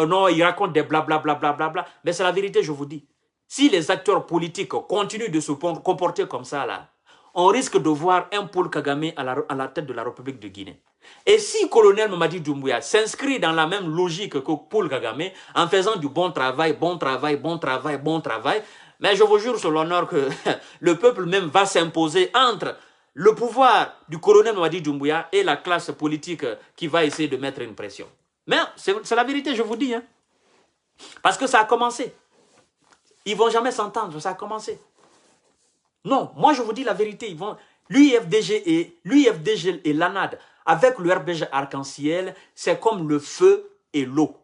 non, ils racontent des blablabla. Mais c'est la vérité, je vous dis. Si les acteurs politiques continuent de se comporter comme ça, là, on risque de voir un Paul Kagame à la tête de la République de Guinée. Et si le colonel Mamadi Doumbouya s'inscrit dans la même logique que Paul Kagame, en faisant du bon travail, mais je vous jure sur l'honneur que le peuple même va s'imposer entre le pouvoir du colonel Mamadi Doumbouya et la classe politique qui va essayer de mettre une pression. Mais c'est la vérité, je vous dis. Hein. Parce que ça a commencé. Ils ne vont jamais s'entendre, ça a commencé. Non, moi je vous dis la vérité. L'UFDG et l'ANAD, avec le RPG arc-en-ciel, c'est comme le feu et l'eau.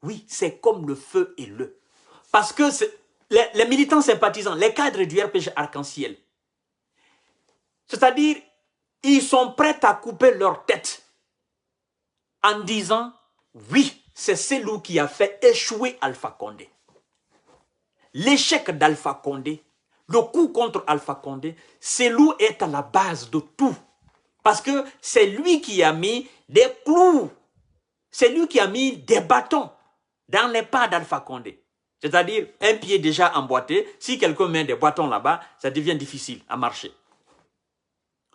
Oui, c'est comme le feu et l'eau. Parce que les militants sympathisants, les cadres du RPG arc-en-ciel, c'est-à-dire, ils sont prêts à couper leur tête en disant, oui, c'est Cellou qui a fait échouer Alpha Condé. L'échec d'Alpha Condé, le coup contre Alpha Condé, Cellou est à la base de tout. Parce que c'est lui qui a mis des clous, c'est lui qui a mis des bâtons dans les pas d'Alpha Condé. C'est-à-dire, un pied déjà emboîté, si quelqu'un met des bâtons là-bas, ça devient difficile à marcher.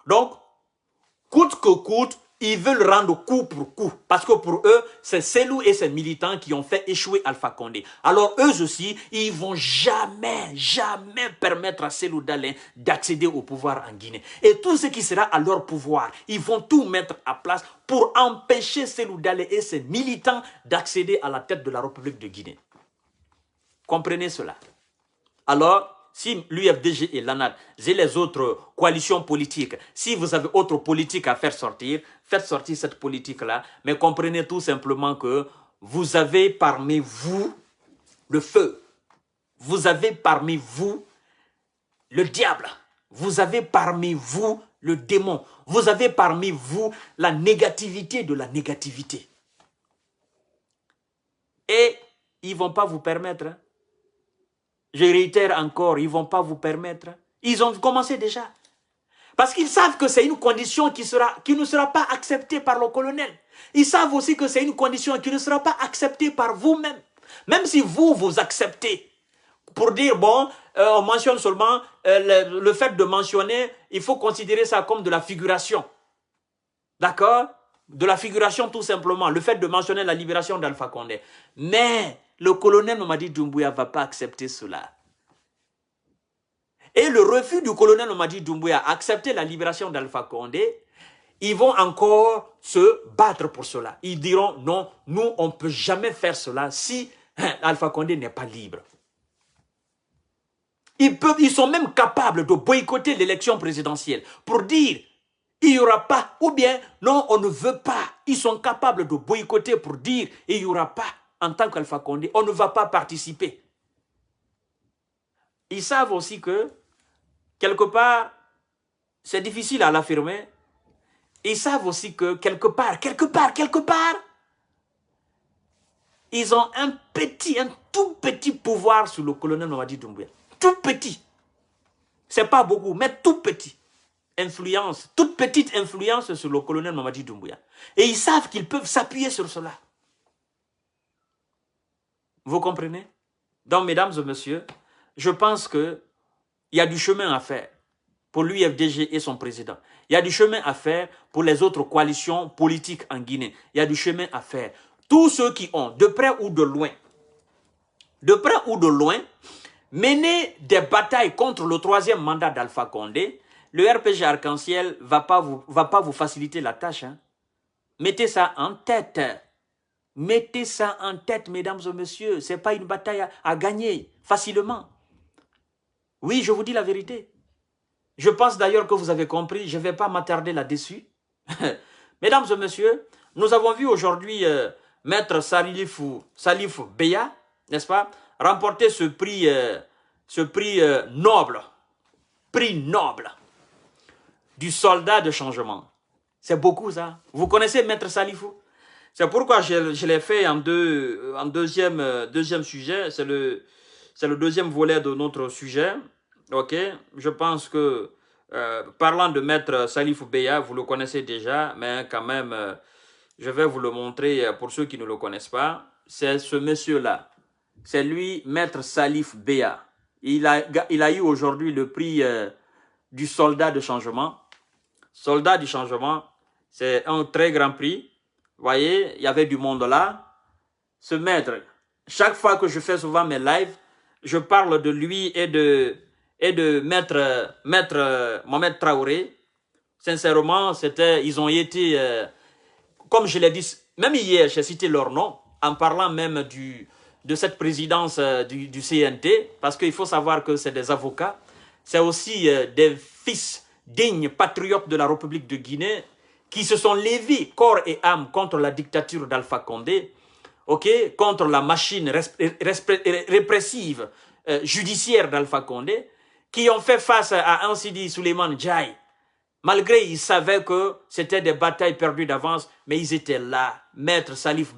Donc, coûte que coûte, ils veulent rendre coup pour coup. Parce que pour eux, c'est Cellou et ses militants qui ont fait échouer Alpha Condé. Alors eux aussi, ils ne vont jamais permettre à Cellou Dalein d'accéder au pouvoir en Guinée. Et tout ce qui sera à leur pouvoir, ils vont tout mettre à place pour empêcher Cellou Dalein et ses militants d'accéder à la tête de la République de Guinée. Comprenez cela. Alors, si l'UFDG et l'ANAD et les autres coalitions politiques, si vous avez autre politique à faire sortir, faites sortir cette politique-là, mais comprenez tout simplement que vous avez parmi vous le feu, vous avez parmi vous le diable, vous avez parmi vous le démon. Vous avez parmi vous la négativité de la négativité. Et ils ne vont pas vous permettre. Hein. Je réitère encore, ils ne vont pas vous permettre. Ils ont commencé déjà. Parce qu'ils savent que c'est une condition qui ne sera pas acceptée par le colonel. Ils savent aussi que c'est une condition qui ne sera pas acceptée par vous-même. Même si vous acceptez. Pour dire, bon, on mentionne seulement le fait de mentionner, il faut considérer ça comme de la figuration. D'accord? De la figuration tout simplement. Le fait de mentionner la libération d'Alpha Condé. Mais le colonel Mamadi Doumbouya ne va pas accepter cela. Et le refus du colonel Mamadi Doumbouya à accepter la libération d'Alpha Condé, ils vont encore se battre pour cela. Ils diront, non, nous, on ne peut jamais faire cela si Alpha Condé n'est pas libre. Ils sont même capables de boycotter l'élection présidentielle pour dire, il n'y aura pas, ou bien, non, on ne veut pas. Ils sont capables de boycotter pour dire, il n'y aura pas, en tant qu'Alpha Condé, on ne va pas participer. Ils savent aussi que, quelque part, c'est difficile à l'affirmer. Ils savent aussi que, quelque part, ils ont un tout petit pouvoir sur le colonel Mamadi Doumbouya. Tout petit. C'est pas beaucoup, mais tout petit. Influence, toute petite influence sur le colonel Mamadi Doumbouya. Et ils savent qu'ils peuvent s'appuyer sur cela. Vous comprenez? Donc, mesdames et messieurs, je pense qu'il y a du chemin à faire pour l'UFDG et son président. Il y a du chemin à faire pour les autres coalitions politiques en Guinée. Il y a du chemin à faire. Tous ceux qui ont, de près ou de loin, mené des batailles contre le troisième mandat d'Alpha Condé, le RPG Arc-en-Ciel ne va pas vous faciliter la tâche. Hein. Mettez ça en tête. Mettez ça en tête, mesdames et messieurs. Ce n'est pas une bataille à gagner facilement. Oui, je vous dis la vérité. Je pense d'ailleurs que vous avez compris. Je ne vais pas m'attarder là-dessus. Mesdames et messieurs, nous avons vu aujourd'hui Maître Salifou Beya, n'est-ce pas, remporter ce prix noble du soldat de changement. C'est beaucoup ça. Vous connaissez Maître Salifou? C'est pourquoi je l'ai fait en deuxième sujet. C'est le deuxième volet de notre sujet. Ok, je pense que parlant de Maître Salifou Beya, vous le connaissez déjà, mais quand même, je vais vous le montrer pour ceux qui ne le connaissent pas. C'est ce monsieur-là. C'est lui, Maître Salif Beya. Il a eu aujourd'hui le prix du soldat de changement. Soldat du changement, c'est un très grand prix. Vous voyez, il y avait du monde là. Ce maître, chaque fois que je fais souvent mes lives, je parle de lui et de maître Mohamed Traoré. Sincèrement, ils ont été, comme je l'ai dit, même hier, j'ai cité leur nom, en parlant même de cette présidence du CNT, parce qu'il faut savoir que c'est des avocats, c'est aussi des fils dignes patriotes de la République de Guinée, qui se sont levés corps et âme contre la dictature d'Alpha Condé, okay, contre la machine répressive judiciaire d'Alpha Condé, qui ont fait face à un Sidi Souleymane Ndiaye. Malgré ils savaient que c'était des batailles perdues d'avance, mais ils étaient là. Maître Salif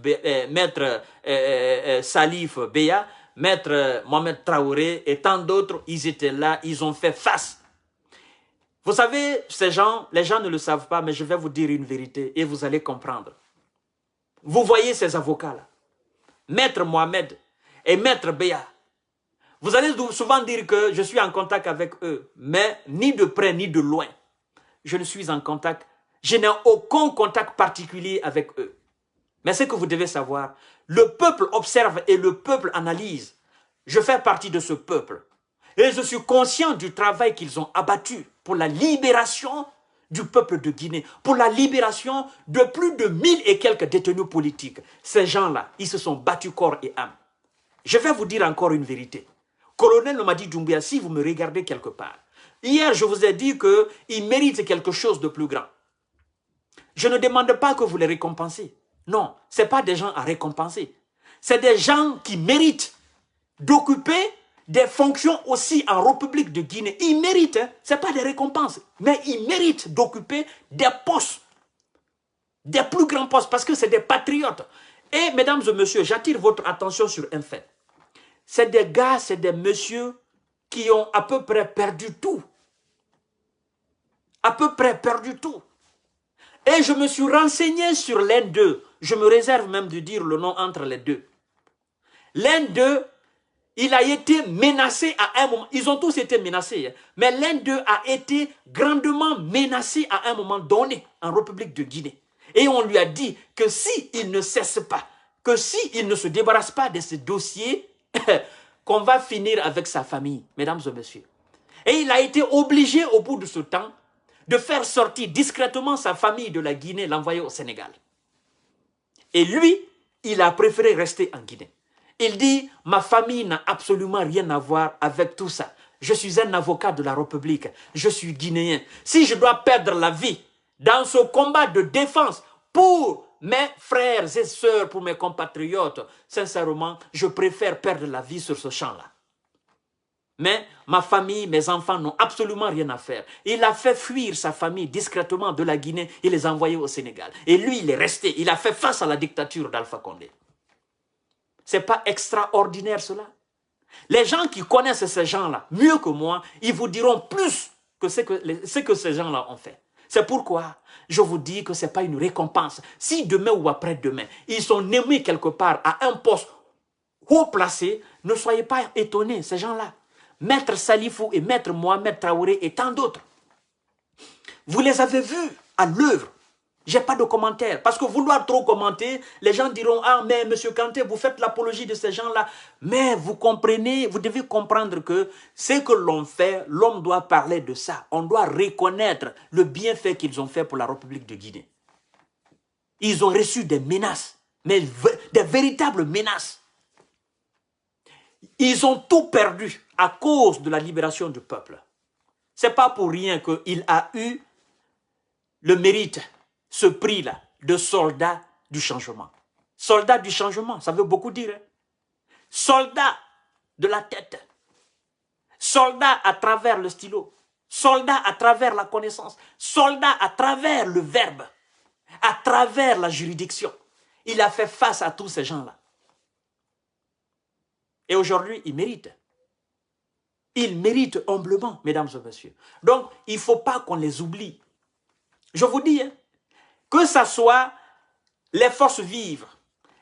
Beya, Maître Mohamed Traoré et tant d'autres, ils étaient là, ils ont fait face. Vous savez, ces gens, les gens ne le savent pas, mais je vais vous dire une vérité et vous allez comprendre. Vous voyez ces avocats-là, Maître Mohamed et Maître Beya. Vous allez souvent dire que je suis en contact avec eux, mais ni de près ni de loin. Je ne suis en contact, je n'ai aucun contact particulier avec eux. Mais ce que vous devez savoir, le peuple observe et le peuple analyse. Je fais partie de ce peuple. Et je suis conscient du travail qu'ils ont abattu pour la libération du peuple de Guinée, pour la libération de plus de 1000 et quelques détenus politiques. Ces gens-là, ils se sont battus corps et âme. Je vais vous dire encore une vérité. Colonel Mamadi Doumbouya, si vous me regardez quelque part, hier je vous ai dit qu'ils méritent quelque chose de plus grand. Je ne demande pas que vous les récompensez. Non, ce n'est pas des gens à récompenser. C'est des gens qui méritent d'occuper des fonctions aussi en République de Guinée. Ils méritent, hein, ce n'est pas des récompenses, mais ils méritent d'occuper des postes, des plus grands postes, parce que c'est des patriotes. Et mesdames et messieurs, j'attire votre attention sur un fait. C'est des gars, c'est des messieurs qui ont à peu près perdu tout. À peu près perdu tout. Et je me suis renseigné sur l'un d'eux. Je me réserve même de dire le nom entre les deux. L'un d'eux, il a été menacé à un moment. Ils ont tous été menacés. Hein, mais l'un d'eux a été grandement menacé à un moment donné en République de Guinée. Et on lui a dit que s'il ne cesse pas, que s'il ne se débarrasse pas de ce dossier, qu'on va finir avec sa famille, mesdames et messieurs. Et il a été obligé au bout de ce temps de faire sortir discrètement sa famille de la Guinée, l'envoyer au Sénégal. Et lui, il a préféré rester en Guinée. Il dit, ma famille n'a absolument rien à voir avec tout ça. Je suis un avocat de la République, je suis guinéen. Si je dois perdre la vie dans ce combat de défense pour mes frères et sœurs, pour mes compatriotes, sincèrement, je préfère perdre la vie sur ce champ-là. Mais ma famille, mes enfants n'ont absolument rien à faire. Il a fait fuir sa famille discrètement de la Guinée et les a envoyés au Sénégal. Et lui, il est resté, il a fait face à la dictature d'Alpha Condé. Ce n'est pas extraordinaire cela? Les gens qui connaissent ces gens-là, mieux que moi, ils vous diront plus que ce que ces gens-là ont fait. C'est pourquoi je vous dis que ce n'est pas une récompense. Si demain ou après-demain, ils sont nommés quelque part à un poste haut placé, ne soyez pas étonnés, ces gens-là. Maître Salifou et Maître Mohamed Traoré et tant d'autres. Vous les avez vus à l'œuvre. Je n'ai pas de commentaires. Parce que vouloir trop commenter, les gens diront, ah mais M. Kanté, vous faites l'apologie de ces gens-là. Mais vous comprenez, vous devez comprendre que ce que l'on fait, l'homme doit parler de ça. On doit reconnaître le bienfait qu'ils ont fait pour la République de Guinée. Ils ont reçu des menaces, mais des véritables menaces. Ils ont tout perdu à cause de la libération du peuple. Ce n'est pas pour rien qu'il a eu le mérite, ce prix-là, de soldat du changement. Soldat du changement, ça veut beaucoup dire. Hein? Soldat de la tête. Soldat à travers le stylo. Soldat à travers la connaissance. Soldat à travers le verbe. À travers la juridiction. Il a fait face à tous ces gens-là. Et aujourd'hui, il mérite. Il mérite humblement, mesdames et messieurs. Donc, il ne faut pas qu'on les oublie. Je vous dis, hein, que ce soit les forces vives,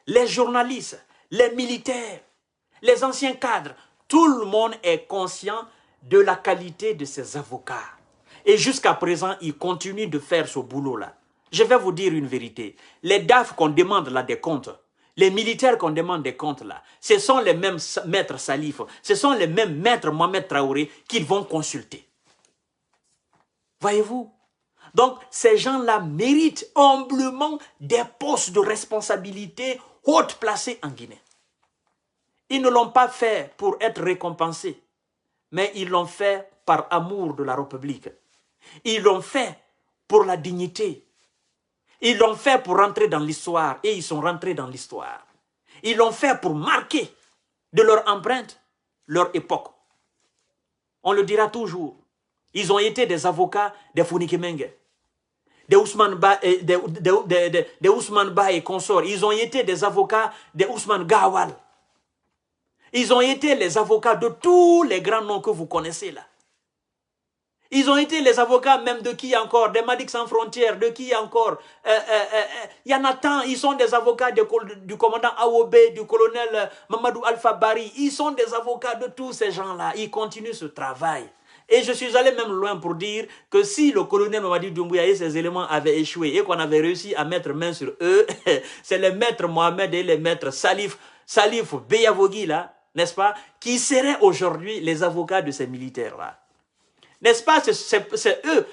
les journalistes, les militaires, les anciens cadres, tout le monde est conscient de la qualité de ces avocats. Et jusqu'à présent, ils continuent de faire ce boulot-là. Je vais vous dire une vérité. Les DAF qu'on demande là des comptes, les militaires qu'on demande des comptes là, ce sont les mêmes maîtres Salif, ce sont les mêmes maîtres Mohamed Traoré qu'ils vont consulter. Voyez-vous? Donc, ces gens-là méritent humblement des postes de responsabilité haute placés en Guinée. Ils ne l'ont pas fait pour être récompensés, mais ils l'ont fait par amour de la République. Ils l'ont fait pour la dignité. Ils l'ont fait pour rentrer dans l'histoire et ils sont rentrés dans l'histoire. Ils l'ont fait pour marquer de leur empreinte leur époque. On le dira toujours. Ils ont été des avocats des Fonikemenge, des Ousmane Ba et consorts. Ils ont été des avocats des Ousmane Gawal. Ils ont été les avocats de tous les grands noms que vous connaissez là. Ils ont été les avocats même de qui encore? Des Madic Sans Frontières, de qui encore? Il y en a tant, ils sont des avocats du commandant Awobe, du colonel Mamadou Alpha Bari. Ils sont des avocats de tous ces gens-là. Ils continuent ce travail. Et je suis allé même loin pour dire que si le colonel Mamadi Doumbouya et ses éléments avaient échoué et qu'on avait réussi à mettre main sur eux, c'est les maîtres Mohamed et les maîtres Salif Beyavogi, là, n'est-ce pas, qui seraient aujourd'hui les avocats de ces militaires-là. N'est-ce pas, c'est eux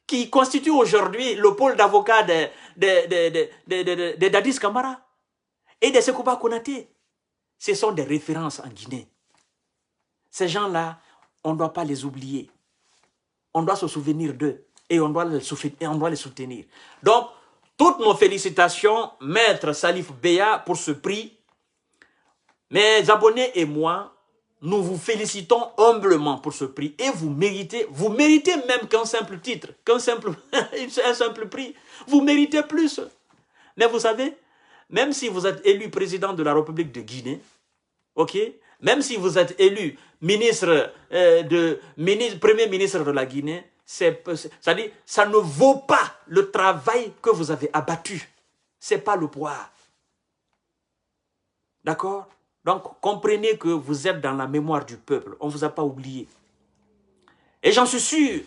qui constituent aujourd'hui le pôle d'avocats de Dadis Camara et de Sekouba Konaté. Ce sont des références en Guinée. Ces gens-là, on ne doit pas les oublier. On doit se souvenir d'eux et on doit les soutenir. Donc, toutes nos félicitations, Maître Salif Beya, pour ce prix. Mes abonnés et moi, nous vous félicitons humblement pour ce prix et vous méritez même qu'un simple titre, un simple prix. Vous méritez plus. Mais vous savez, même si vous êtes élu président de la République de Guinée, ok, même si vous êtes élu premier ministre de la Guinée, c'est-à-dire, ça ne vaut pas le travail que vous avez abattu. Ce n'est pas le pouvoir. D'accord? Donc, comprenez que vous êtes dans la mémoire du peuple. On ne vous a pas oublié. Et j'en suis sûr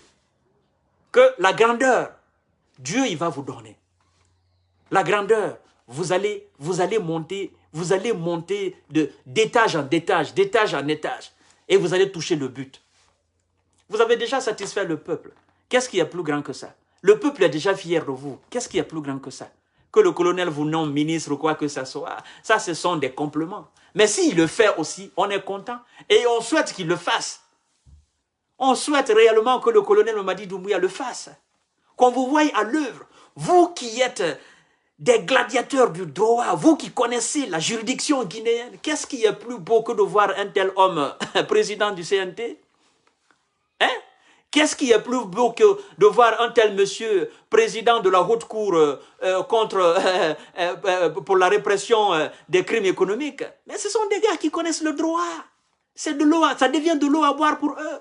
que la grandeur, Dieu, il va vous donner. La grandeur, vous allez monter d'étage en étage, d'étage en étage. Et vous allez toucher le but. Vous avez déjà satisfait le peuple. Qu'est-ce qui est plus grand que ça? Le peuple est déjà fier de vous. Qu'est-ce qui est plus grand que ça? Que le colonel vous nomme ministre ou quoi que ce soit, ça, ce sont des compliments. Mais s'il le fait aussi, on est content. Et on souhaite qu'il le fasse. On souhaite réellement que le colonel Mamadi Doumbouya le fasse. Qu'on vous voie à l'œuvre. Vous qui êtes des gladiateurs du droit, vous qui connaissez la juridiction guinéenne, qu'est-ce qui est plus beau que de voir un tel homme président du CNT? Hein? Qu'est-ce qui est plus beau que de voir un tel monsieur président de la haute cour pour la répression des crimes économiques? Mais ce sont des gars qui connaissent le droit. C'est de l'eau, ça devient de l'eau à boire pour eux.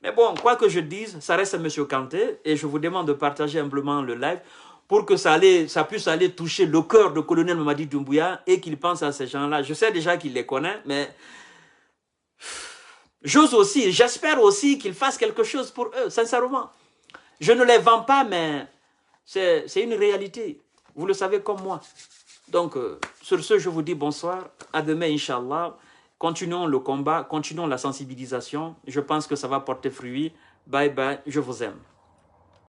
Mais bon, quoi que je dise, ça reste monsieur Kanté et je vous demande de partager humblement le live pour que ça puisse aller toucher le cœur de colonel Mamadi Doumbouya et qu'il pense à ces gens-là. Je sais déjà qu'il les connaît, mais j'ose aussi, j'espère aussi qu'ils fassent quelque chose pour eux, sincèrement. Je ne les vends pas, mais c'est une réalité. Vous le savez comme moi. Donc, sur ce, je vous dis bonsoir. À demain, Inch'Allah. Continuons le combat, continuons la sensibilisation. Je pense que ça va porter fruit. Bye bye, je vous aime.